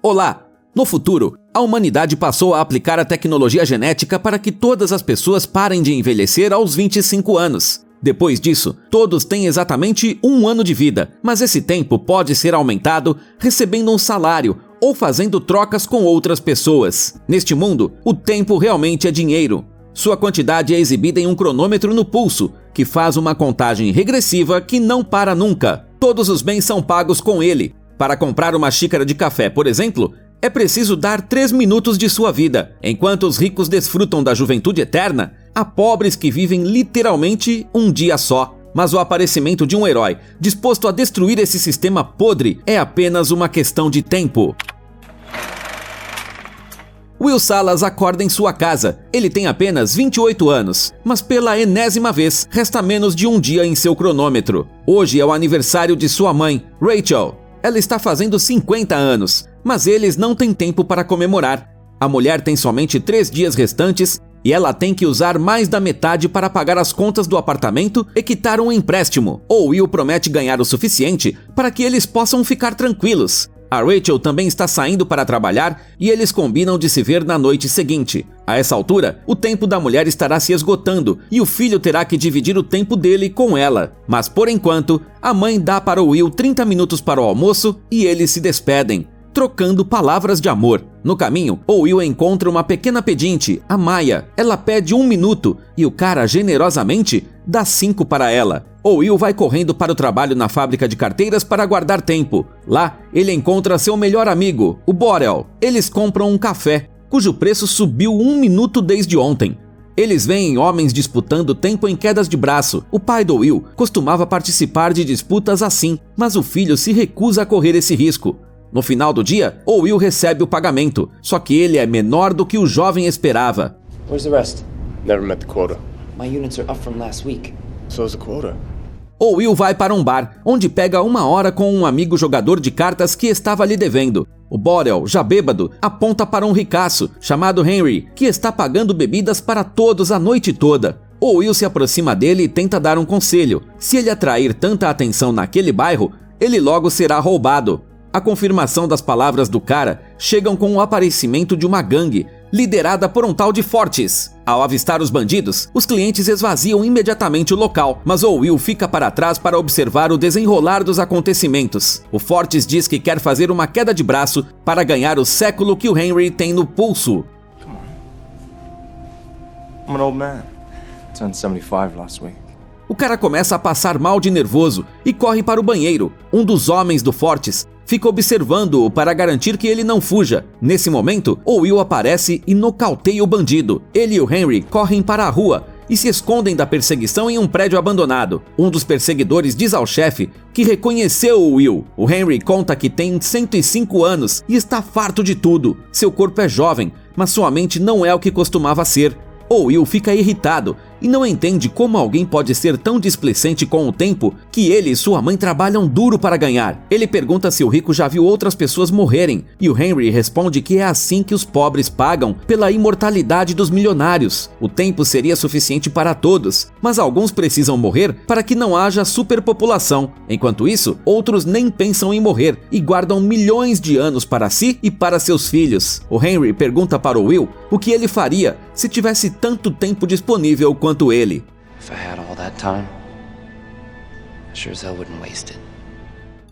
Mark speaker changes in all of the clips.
Speaker 1: Olá! No futuro, a humanidade passou a aplicar a tecnologia genética para que todas as pessoas parem de envelhecer aos 25 anos. Depois disso, todos têm exatamente 1 ano de vida, mas esse tempo pode ser aumentado recebendo um salário ou fazendo trocas com outras pessoas. Neste mundo, o tempo realmente é dinheiro. Sua quantidade é exibida em um cronômetro no pulso, que faz uma contagem regressiva que não para nunca. Todos os bens são pagos com ele. Para comprar uma xícara de café, por exemplo, é preciso dar 3 minutos de sua vida. Enquanto os ricos desfrutam da juventude eterna, há pobres que vivem literalmente um dia só. Mas o aparecimento de um herói disposto a destruir esse sistema podre é apenas uma questão de tempo. Will Salas acorda em sua casa. Ele tem apenas 28 anos, mas pela enésima vez resta menos de um dia em seu cronômetro. Hoje é o aniversário de sua mãe, Rachel. Ela está fazendo 50 anos, mas eles não têm tempo para comemorar. A mulher tem somente 3 dias restantes e ela tem que usar mais da metade para pagar as contas do apartamento e quitar um empréstimo. O Will promete ganhar o suficiente para que eles possam ficar tranquilos. A Rachel também está saindo para trabalhar e eles combinam de se ver na noite seguinte. A essa altura, o tempo da mulher estará se esgotando e o filho terá que dividir o tempo dele com ela. Mas por enquanto, a mãe dá para o Will 30 minutos para o almoço e eles se despedem, trocando palavras de amor. No caminho, o Will encontra uma pequena pedinte, a Maya. Ela pede 1 minuto e o cara generosamente dá 5 para ela. O Will vai correndo para o trabalho na fábrica de carteiras para guardar tempo. Lá, ele encontra seu melhor amigo, o Borel. Eles compram um café, cujo preço subiu 1 minuto desde ontem. Eles veem homens disputando tempo em quedas de braço. O pai do Will costumava participar de disputas assim, mas o filho se recusa a correr esse risco. No final do dia, o Will recebe o pagamento, só que ele é menor do que o jovem esperava.
Speaker 2: Where's the rest?
Speaker 3: Never met the quota.
Speaker 2: My units are up from last week.
Speaker 3: So's the quota.
Speaker 1: O Will vai para um bar, onde pega 1 hora com um amigo jogador de cartas que estava lhe devendo. O Borel, já bêbado, aponta para um ricaço, chamado Henry, que está pagando bebidas para todos a noite toda. O Will se aproxima dele e tenta dar um conselho. Se ele atrair tanta atenção naquele bairro, ele logo será roubado. A confirmação das palavras do cara chegam com o aparecimento de uma gangue, liderada por um tal de Fortes. Ao avistar os bandidos, os clientes esvaziam imediatamente o local, mas o Will fica para trás para observar o desenrolar dos acontecimentos. O Fortes diz que quer fazer uma queda de braço para ganhar o século que o Henry tem no pulso.
Speaker 3: Come on. I'm an old man. Turned 75 last week.
Speaker 1: O cara começa a passar mal de nervoso e corre para o banheiro. Um dos homens do Fortes fica observando-o para garantir que ele não fuja. Nesse momento, o Will aparece e nocauteia o bandido. Ele e o Henry correm para a rua e se escondem da perseguição em um prédio abandonado. Um dos perseguidores diz ao chefe que reconheceu o Will. O Henry conta que tem 105 anos e está farto de tudo. Seu corpo é jovem, mas sua mente não é o que costumava ser. O Will fica irritado e não entende como alguém pode ser tão displicente com o tempo que ele e sua mãe trabalham duro para ganhar. Ele pergunta se o rico já viu outras pessoas morrerem e o Henry responde que é assim que os pobres pagam pela imortalidade dos milionários. O tempo seria suficiente para todos, mas alguns precisam morrer para que não haja superpopulação. Enquanto isso, outros nem pensam em morrer e guardam milhões de anos para si e para seus filhos. O Henry pergunta para o Will o que ele faria se tivesse tanto tempo disponível quanto ele.
Speaker 2: If I had all that time, I sure as hell wouldn't waste it.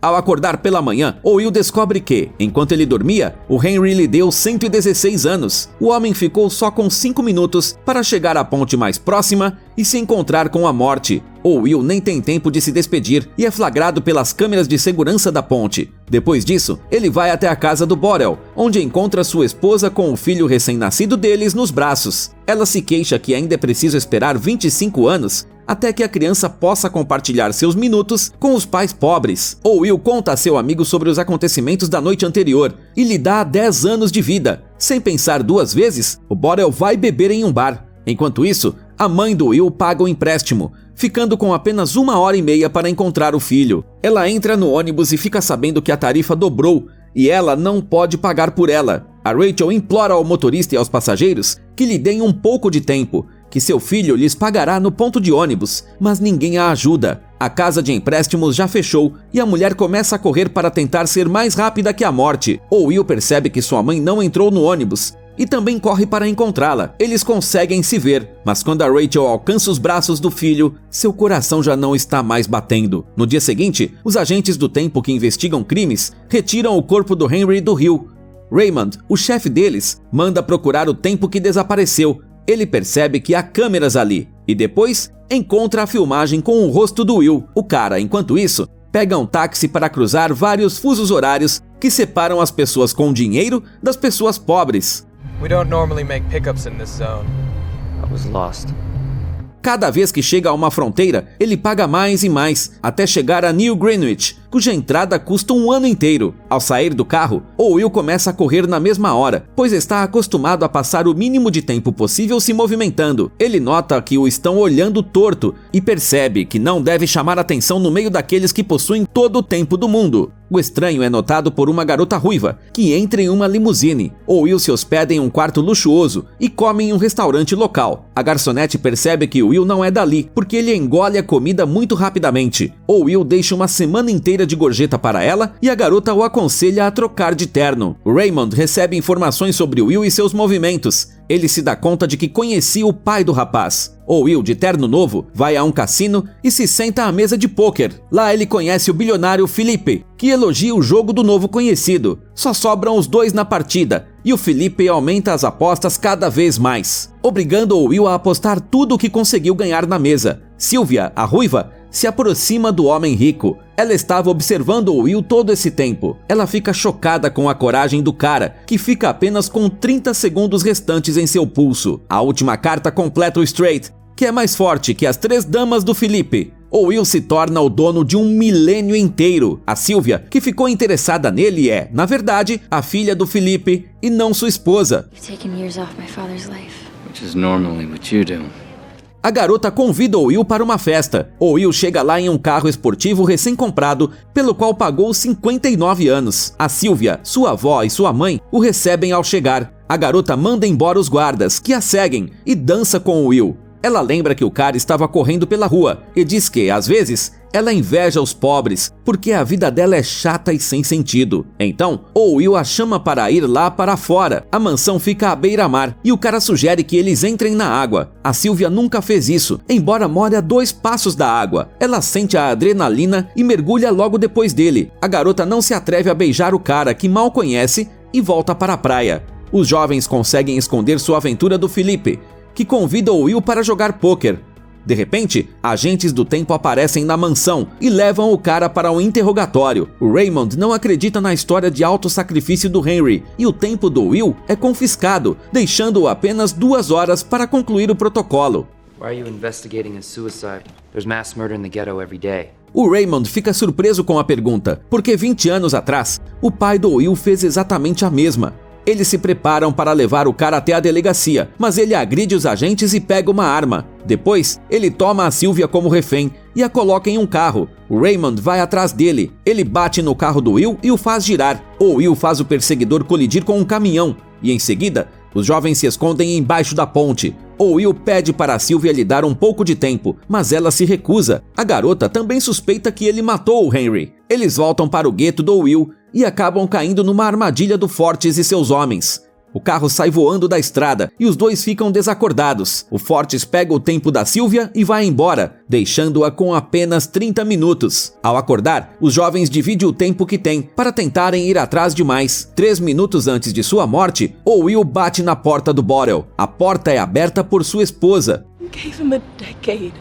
Speaker 1: Ao acordar pela manhã, o Will descobre que, enquanto ele dormia, o Henry lhe deu 116 anos. O homem ficou só com 5 minutos para chegar à ponte mais próxima e se encontrar com a morte. O Will nem tem tempo de se despedir e é flagrado pelas câmeras de segurança da ponte. Depois disso, ele vai até a casa do Borel, onde encontra sua esposa com o filho recém-nascido deles nos braços. Ela se queixa que ainda é preciso esperar 25 anos até que a criança possa compartilhar seus minutos com os pais pobres. O Will conta a seu amigo sobre os acontecimentos da noite anterior e lhe dá 10 anos de vida. Sem pensar 2 vezes, o Borel vai beber em um bar. Enquanto isso, a mãe do Will paga o empréstimo, ficando com apenas 1h30 para encontrar o filho. Ela entra no ônibus e fica sabendo que a tarifa dobrou e ela não pode pagar por ela. A Rachel implora ao motorista e aos passageiros que lhe deem um pouco de tempo, que seu filho lhes pagará no ponto de ônibus, mas ninguém a ajuda. A casa de empréstimos já fechou e a mulher começa a correr para tentar ser mais rápida que a morte. Will percebe que sua mãe não entrou no ônibus e também corre para encontrá-la. Eles conseguem se ver, mas quando a Rachel alcança os braços do filho, seu coração já não está mais batendo. No dia seguinte, os agentes do tempo que investigam crimes retiram o corpo do Henry do rio. Raymond, o chefe deles, manda procurar o tempo que desapareceu. Ele percebe que há câmeras ali e depois encontra a filmagem com o rosto do Will. O cara, enquanto isso, pega um táxi para cruzar vários fusos horários que separam as pessoas com dinheiro das pessoas pobres.
Speaker 4: We don't normally make pickups in this zone.
Speaker 2: I was lost.
Speaker 1: Cada vez que chega a uma fronteira, ele paga mais e mais, até chegar a New Greenwich, cuja entrada custa um ano inteiro. Ao sair do carro, Will começa a correr na mesma hora, pois está acostumado a passar o mínimo de tempo possível se movimentando. Ele nota que o estão olhando torto e percebe que não deve chamar atenção no meio daqueles que possuem todo o tempo do mundo. O estranho é notado por uma garota ruiva, que entra em uma limusine. Will se hospeda em um quarto luxuoso e come em um restaurante local. A garçonete percebe que Will não é dali, porque ele engole a comida muito rapidamente. Will deixa uma semana inteira de gorjeta para ela e a garota o aconselha a trocar de terno. Raymond recebe informações sobre Will e seus movimentos. Ele se dá conta de que conhecia o pai do rapaz. Will, de terno novo, vai a um cassino e se senta à mesa de pôquer. Lá ele conhece o bilionário Philippe, que elogia o jogo do novo conhecido. Só sobram os dois na partida, e o Philippe aumenta as apostas cada vez mais, obrigando Will a apostar tudo o que conseguiu ganhar na mesa. Sylvia, a ruiva, se aproxima do homem rico. Ela estava observando Will todo esse tempo. Ela fica chocada com a coragem do cara, que fica apenas com 30 segundos restantes em seu pulso. A última carta completa o straight, que é mais forte que as 3 damas do Philippe. Will se torna o dono de um milênio inteiro. A Sylvia, que ficou interessada nele, é, na verdade, a filha do Philippe e não sua esposa.
Speaker 5: You've taken years off my father's life.
Speaker 2: Which is normally what you do.
Speaker 1: A garota convida Will para uma festa. Will chega lá em um carro esportivo recém-comprado, pelo qual pagou 59 anos. A Sylvia, sua avó e sua mãe o recebem ao chegar. A garota manda embora os guardas, que a seguem, e dança com Will. Ela lembra que o cara estava correndo pela rua e diz que, às vezes, ela inveja os pobres, porque a vida dela é chata e sem sentido. Então, Will a chama para ir lá para fora. A mansão fica à beira-mar e o cara sugere que eles entrem na água. A Sylvia nunca fez isso, embora more a 2 passos da água. Ela sente a adrenalina e mergulha logo depois dele. A garota não se atreve a beijar o cara, que mal conhece, e volta para a praia. Os jovens conseguem esconder sua aventura do Philippe, que convida Will para jogar pôquer. De repente, agentes do tempo aparecem na mansão e levam o cara para um interrogatório. O Raymond não acredita na história de auto-sacrifício do Henry e o tempo do Will é confiscado, deixando-o apenas 2 horas para concluir o protocolo.
Speaker 2: Why are you investigating a suicide? There's mass murder in the ghetto every day.
Speaker 1: O Raymond fica surpreso com a pergunta, porque 20 anos atrás, o pai do Will fez exatamente a mesma. Eles se preparam para levar o cara até a delegacia, mas ele agride os agentes e pega uma arma. Depois, ele toma a Sylvia como refém e a coloca em um carro. O Raymond vai atrás dele. Ele bate no carro do Will e o faz girar. O Will faz o perseguidor colidir com um caminhão e, em seguida, os jovens se escondem embaixo da ponte. O Will pede para a Sylvia lhe dar um pouco de tempo, mas ela se recusa. A garota também suspeita que ele matou o Henry. Eles voltam para o gueto do Will e acabam caindo numa armadilha do Fortes e seus homens. O carro sai voando da estrada e os dois ficam desacordados. O Fortes pega o tempo da Sylvia e vai embora, deixando-a com apenas 30 minutos. Ao acordar, os jovens dividem o tempo que têm para tentarem ir atrás de mais. 3 minutos antes de sua morte, Will bate na porta do Bottle. A porta é aberta por sua esposa.
Speaker 6: Gave him a decade.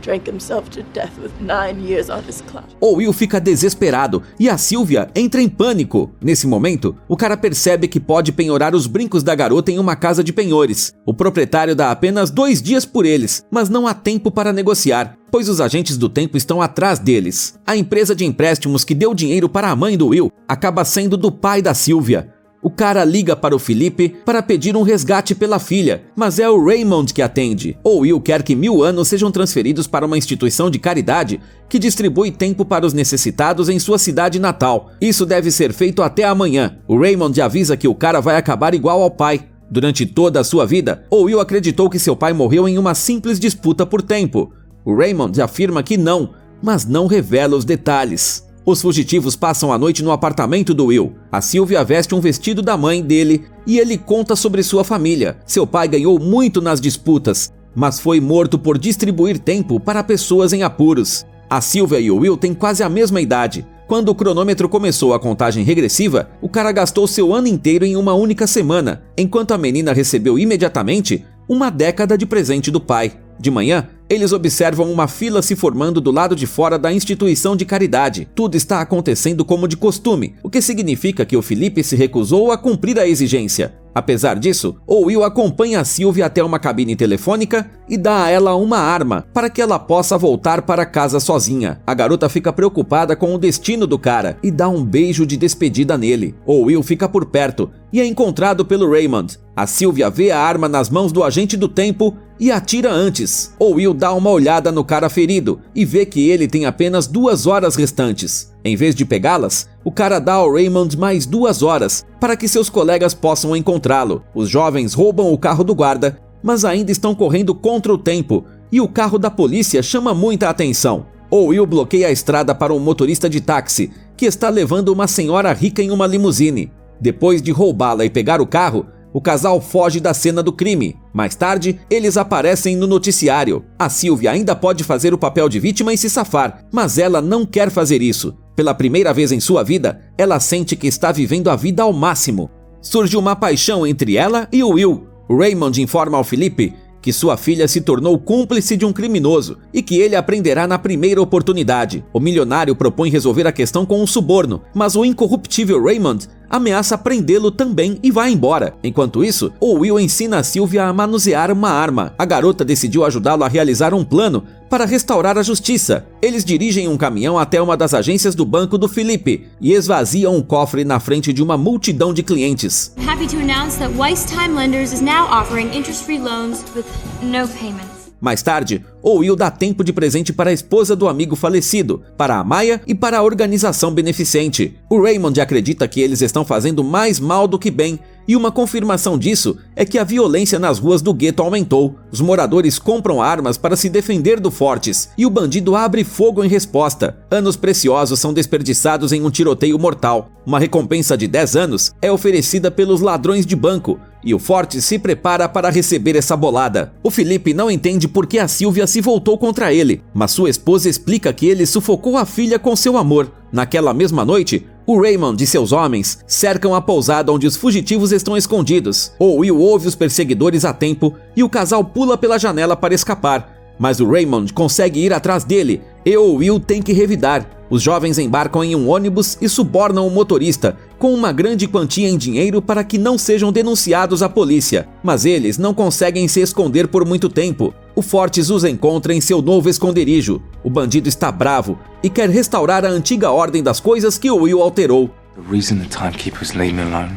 Speaker 6: Drank himself to death with 9 years on his clock.
Speaker 1: Will fica desesperado e a Sylvia entra em pânico. Nesse momento, o cara percebe que pode penhorar os brincos da garota em uma casa de penhores. O proprietário dá apenas 2 dias por eles, mas não há tempo para negociar, pois os agentes do tempo estão atrás deles. A empresa de empréstimos que deu dinheiro para a mãe do Will acaba sendo do pai da Sylvia. O cara liga para o Philippe para pedir um resgate pela filha, mas é o Raymond que atende. Will quer que 1000 anos sejam transferidos para uma instituição de caridade que distribui tempo para os necessitados em sua cidade natal. Isso deve ser feito até amanhã. O Raymond avisa que o cara vai acabar igual ao pai. Durante toda a sua vida, Will acreditou que seu pai morreu em uma simples disputa por tempo. O Raymond afirma que não, mas não revela os detalhes. Os fugitivos passam a noite no apartamento do Will. A Sylvia veste um vestido da mãe dele e ele conta sobre sua família. Seu pai ganhou muito nas disputas, mas foi morto por distribuir tempo para pessoas em apuros. A Sylvia e o Will têm quase a mesma idade. Quando o cronômetro começou a contagem regressiva, o cara gastou seu ano inteiro em uma única semana, enquanto a menina recebeu imediatamente uma década de presente do pai. De manhã, eles observam uma fila se formando do lado de fora da instituição de caridade. Tudo está acontecendo como de costume, o que significa que o Felipe se recusou a cumprir a exigência. Apesar disso, o Will acompanha a Sylvia até uma cabine telefônica e dá a ela uma arma para que ela possa voltar para casa sozinha. A garota fica preocupada com o destino do cara e dá um beijo de despedida nele. O Will fica por perto e é encontrado pelo Raymond. A Sylvia vê a arma nas mãos do agente do tempo e atira antes. O Will dá uma olhada no cara ferido e vê que ele tem apenas 2 horas restantes. Em vez de pegá-las, o cara dá ao Raymond mais 2 horas para que seus colegas possam encontrá-lo. Os jovens roubam o carro do guarda, mas ainda estão correndo contra o tempo e o carro da polícia chama muita atenção. O Will bloqueia a estrada para um motorista de táxi que está levando uma senhora rica em uma limusine. Depois de roubá-la e pegar o carro, o casal foge da cena do crime. Mais tarde, eles aparecem no noticiário. A Sylvia ainda pode fazer o papel de vítima e se safar, mas ela não quer fazer isso. Pela primeira vez em sua vida, ela sente que está vivendo a vida ao máximo. Surge uma paixão entre ela e o Will. O Raymond informa ao Felipe que sua filha se tornou cúmplice de um criminoso e que ele aprenderá na primeira oportunidade. O milionário propõe resolver a questão com um suborno, mas o incorruptível Raymond ameaça prendê-lo também e vai embora. Enquanto isso, o Will ensina a Sylvia a manusear uma arma. A garota decidiu ajudá-lo a realizar um plano para restaurar a justiça. Eles dirigem um caminhão até uma das agências do banco do Felipe e esvaziam um cofre na frente de uma multidão de clientes.
Speaker 7: Happy to announce that Weiss Time Lenders is now offering interest-free loans with no payments.
Speaker 1: Mais tarde, o Will dá tempo de presente para a esposa do amigo falecido, para a Maya e para a organização beneficente. O Raymond acredita que eles estão fazendo mais mal do que bem, e uma confirmação disso é que a violência nas ruas do gueto aumentou. Os moradores compram armas para se defender do Fortes, e o bandido abre fogo em resposta. Anos preciosos são desperdiçados em um tiroteio mortal. Uma recompensa de 10 anos é oferecida pelos ladrões de banco, e o Fortes se prepara para receber essa bolada. O Felipe não entende por que a Sylvia se voltou contra ele, mas sua esposa explica que ele sufocou a filha com seu amor. Naquela mesma noite, o Raymond e seus homens cercam a pousada onde os fugitivos estão escondidos. O Will ouve os perseguidores a tempo e o casal pula pela janela para escapar. Mas o Raymond consegue ir atrás dele e o Will tem que revidar. Os jovens embarcam em um ônibus e subornam o motorista com uma grande quantia em dinheiro para que não sejam denunciados à polícia. Mas eles não conseguem se esconder por muito tempo. O Fortes os encontra em seu novo esconderijo. O bandido está bravo e quer restaurar a antiga ordem das coisas que o Will alterou.
Speaker 8: The reason the timekeepers leave me alone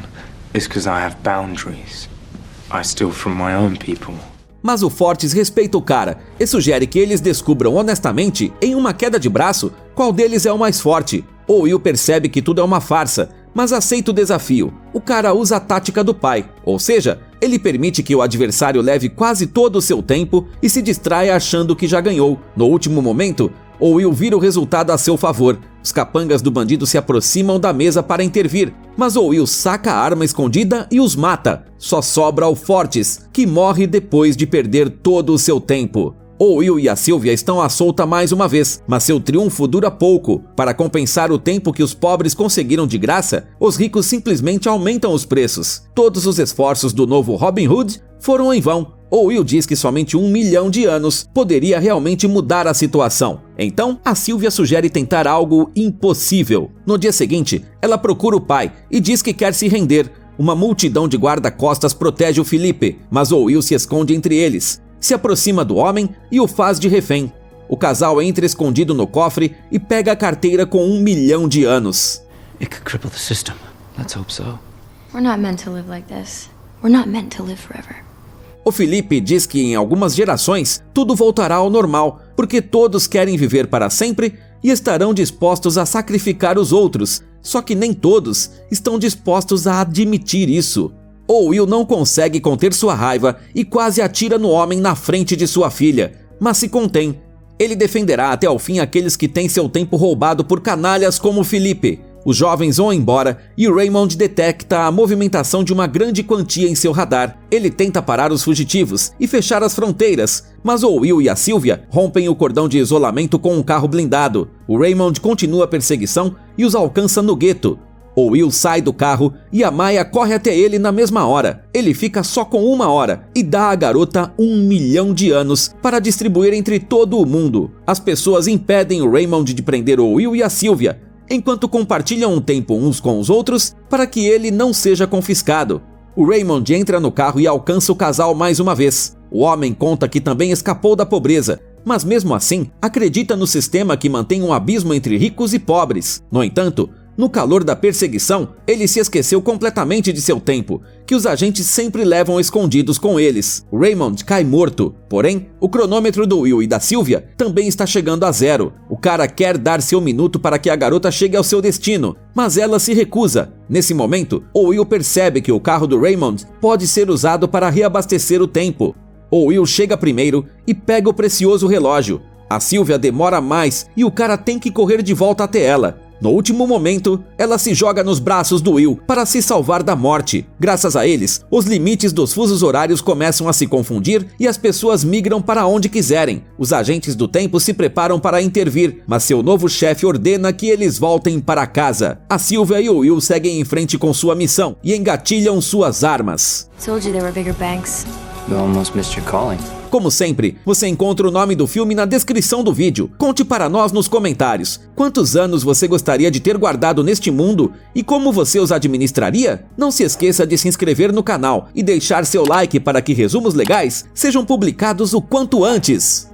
Speaker 8: is because I have boundaries. I steal from my own people.
Speaker 1: Mas o Fortes respeita o cara e sugere que eles descubram honestamente, em uma queda de braço, qual deles é o mais forte. O Will percebe que tudo é uma farsa, mas aceita o desafio. O cara usa a tática do pai, ou seja, ele permite que o adversário leve quase todo o seu tempo e se distraia achando que já ganhou. No último momento, o Will vira o resultado a seu favor. Os capangas do bandido se aproximam da mesa para intervir, mas o Will saca a arma escondida e os mata. Só sobra o Fortes, que morre depois de perder todo o seu tempo. O Will e a Sylvia estão à solta mais uma vez, mas seu triunfo dura pouco. Para compensar o tempo que os pobres conseguiram de graça, os ricos simplesmente aumentam os preços. Todos os esforços do novo Robin Hood foram em vão. O Will diz que somente 1 milhão de anos poderia realmente mudar a situação. Então, a Sylvia sugere tentar algo impossível. No dia seguinte, ela procura o pai e diz que quer se render. Uma multidão de guarda-costas protege o Felipe, mas o Will se esconde entre eles. Se aproxima do homem e o faz de refém. O casal entra escondido no cofre e pega a carteira com 1 milhão de anos.
Speaker 2: It could cripple the system. Let's hope so.
Speaker 5: We're not meant to live like this. We're not meant to live forever.
Speaker 1: O Felipe diz que em algumas gerações tudo voltará ao normal, porque todos querem viver para sempre e estarão dispostos a sacrificar os outros, só que nem todos estão dispostos a admitir isso. O Will não consegue conter sua raiva e quase atira no homem na frente de sua filha, mas se contém. Ele defenderá até ao fim aqueles que têm seu tempo roubado por canalhas como Felipe. Os jovens vão embora e Raymond detecta a movimentação de uma grande quantia em seu radar. Ele tenta parar os fugitivos e fechar as fronteiras, mas o Will e a Sylvia rompem o cordão de isolamento com um carro blindado. O Raymond continua a perseguição e os alcança no gueto. O Will sai do carro e a Maya corre até ele na mesma hora. Ele fica só com 1 hora e dá à garota 1 milhão de anos para distribuir entre todo o mundo. As pessoas impedem o Raymond de prender o Will e a Sylvia, enquanto compartilham um tempo uns com os outros para que ele não seja confiscado. O Raymond entra no carro e alcança o casal mais uma vez. O homem conta que também escapou da pobreza, mas mesmo assim acredita no sistema que mantém um abismo entre ricos e pobres. No entanto, no calor da perseguição, ele se esqueceu completamente de seu tempo, que os agentes sempre levam escondidos com eles. Raymond cai morto, porém, o cronômetro do Will e da Sylvia também está chegando a 0. O cara quer dar seu minuto para que a garota chegue ao seu destino, mas ela se recusa. Nesse momento, o Will percebe que o carro do Raymond pode ser usado para reabastecer o tempo. O Will chega primeiro e pega o precioso relógio. A Sylvia demora mais e o cara tem que correr de volta até ela. No último momento, ela se joga nos braços do Will para se salvar da morte. Graças a eles, os limites dos fusos horários começam a se confundir e as pessoas migram para onde quiserem. Os agentes do tempo se preparam para intervir, mas seu novo chefe ordena que eles voltem para casa. A Sylvia e o Will seguem em frente com sua missão e engatilham suas armas.
Speaker 5: Told you there were bigger banks.
Speaker 2: You almost missed your calling.
Speaker 1: Como sempre, você encontra o nome do filme na descrição do vídeo. Conte para nós nos comentários. Quantos anos você gostaria de ter guardado neste mundo e como você os administraria? Não se esqueça de se inscrever no canal e deixar seu like para que resumos legais sejam publicados o quanto antes.